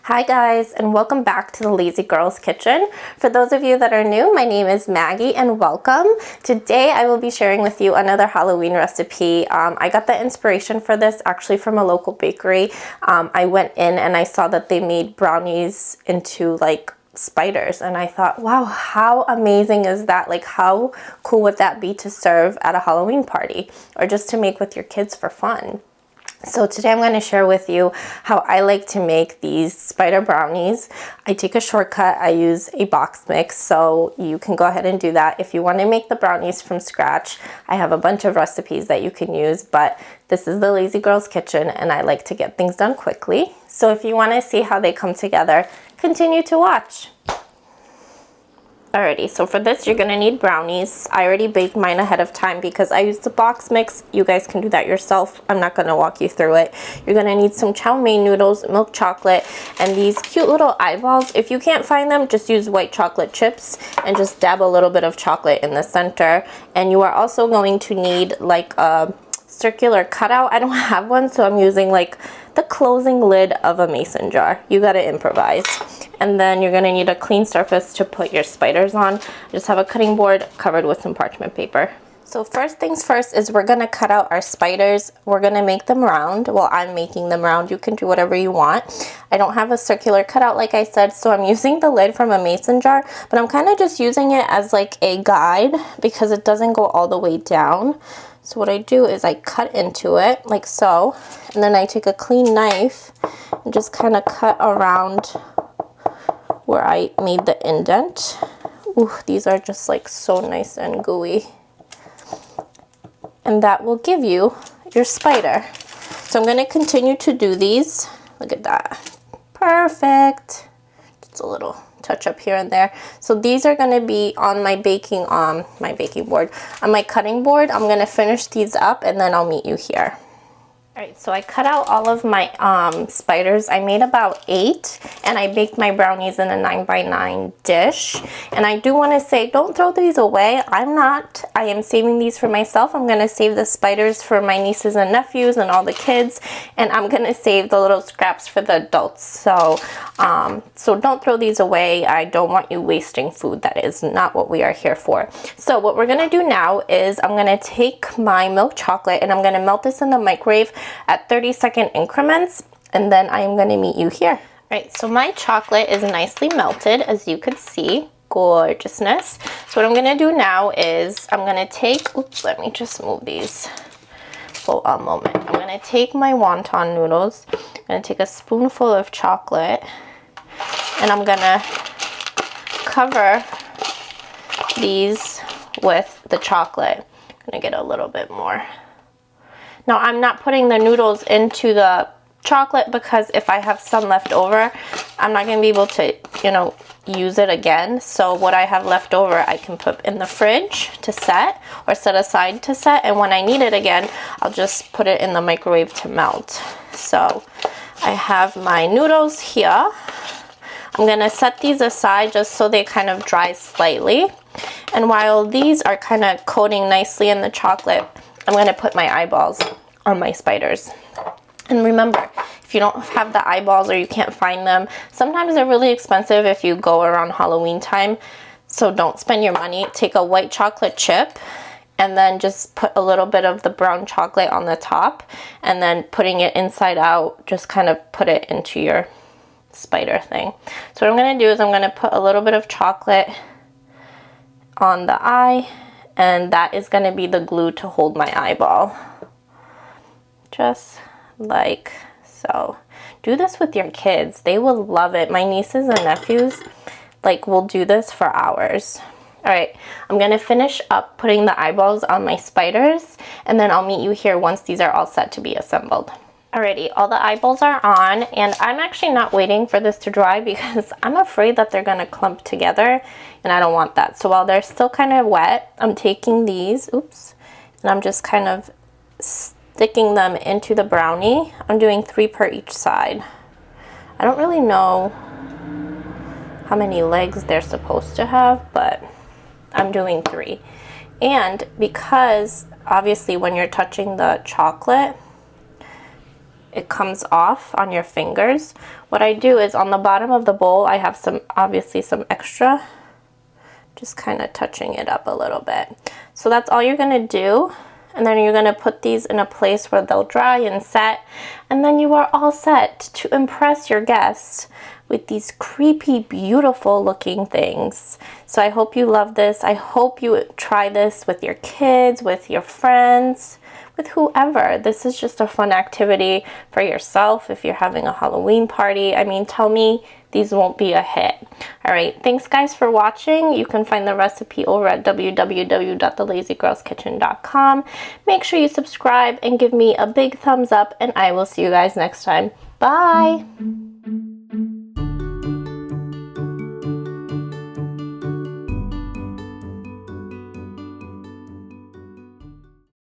Hi guys, and welcome back to the Lazy Girls Kitchen. For those of you that are new, my name is Maggie and welcome. Today I will be sharing with you another Halloween recipe. I got the inspiration for this actually from a local bakery. I went in and I saw that they made brownies into like spiders, and I thought, wow, how amazing is that? Like, how cool would that be to serve at a Halloween party or just to make with your kids for fun? So today I'm going to share with you how I like to make these spider brownies. I take a shortcut. I use a box mix, so you can go ahead and do that. If you want to make the brownies from scratch, I have a bunch of recipes that you can use, but this is the Lazy Girls Kitchen and I like to get things done quickly. So if you want to see how they come together, continue to watch. Alrighty, so for this you're going to need brownies. I already baked mine ahead of time because I used the box mix. You guys can do that yourself. I'm not going to walk you through it. You're going to need some chow mein noodles, milk chocolate, and these cute little eyeballs. If you can't find them, just use white chocolate chips and just dab a little bit of chocolate in the center. And you are also going to need like a circular cutout. I don't have one, so I'm using like the closing lid of a mason jar. You got to improvise. And then you're going to need a clean surface to put your spiders on. Just have a cutting board covered with some parchment paper. So first things first is we're going to cut out our spiders. We're going to make them round. Well, I'm making them round. You can do whatever you want. I don't have a circular cutout like I said, so I'm using the lid from a mason jar, but I'm kind of just using it as like a guide because it doesn't go all the way down. So what I do is I cut into it like so, and then I take a clean knife and just kind of cut around where I made the indent. Ooh, these are just like so nice and gooey. And that will give you your spider. So I'm going to continue to do these. Look at that. Perfect. Just a little touch up here and there. So these are going to be on my baking board. On my cutting board, I'm going to finish these up and then I'll meet you here. Alright, so I cut out all of my spiders. I made about 8 and I baked my brownies in a 9x9 dish. And I do want to say, don't throw these away. I am saving these for myself. I'm going to save the spiders for my nieces and nephews and all the kids. And I'm going to save the little scraps for the adults. So don't throw these away. I don't want you wasting food. That is not what we are here for. So what we're going to do now is I'm going to take my milk chocolate and I'm going to melt this in the microwave at 30-second increments, and then I am going to meet you here. Right, so my chocolate is nicely melted, as you could see. Gorgeousness. So what I'm going to do now is I'm going to take, oops, let me just move these for a moment. I'm going to take my wonton noodles, I'm going to take a spoonful of chocolate, and I'm going to cover these with the chocolate. I'm going to get a little bit more. Now, I'm not putting the noodles into the chocolate because if I have some left over, I'm not going to be able to, use it again. So what I have left over, I can put in the fridge to set or set aside to set. And when I need it again, I'll just put it in the microwave to melt. So I have my noodles here. I'm going to set these aside just so they kind of dry slightly. And while these are kind of coating nicely in the chocolate, I'm going to put my eyeballs on my spiders. And remember, if you don't have the eyeballs or you can't find them, sometimes they're really expensive if you go around Halloween time. So don't spend your money. Take a white chocolate chip and then just put a little bit of the brown chocolate on the top, and then putting it inside out, just kind of put it into your spider thing. So what I'm going to do is I'm going to put a little bit of chocolate on the eye, and that is going to be the glue to hold my eyeball. Just like so. Do this with your kids. They will love it. My nieces and nephews will do this for hours. Alright, I'm going to finish up putting the eyeballs on my spiders, and then I'll meet you here once these are all set to be assembled. Alrighty, all the eyeballs are on, and I'm actually not waiting for this to dry because I'm afraid that they're going to clump together, and I don't want that. So while they're still kind of wet, I'm taking these, oops, and I'm just kind of sticking them into the brownie. I'm doing 3 per each side. I don't really know how many legs they're supposed to have, but I'm doing 3. And because obviously when you're touching the chocolate, it comes off on your fingers. What I do is on the bottom of the bowl, I have obviously some extra, just kind of touching it up a little bit. So that's all you're gonna do. And then you're gonna put these in a place where they'll dry and set. And then you are all set to impress your guests with these creepy, beautiful looking things. So I hope you love this. I hope you try this with your kids, with your friends, with whoever. This is just a fun activity for yourself if you're having a Halloween party. I mean, tell me these won't be a hit. All right, thanks guys for watching. You can find the recipe over at www.thelazygirlskitchen.com. Make sure you subscribe and give me a big thumbs up, and I will see you guys next time. Bye.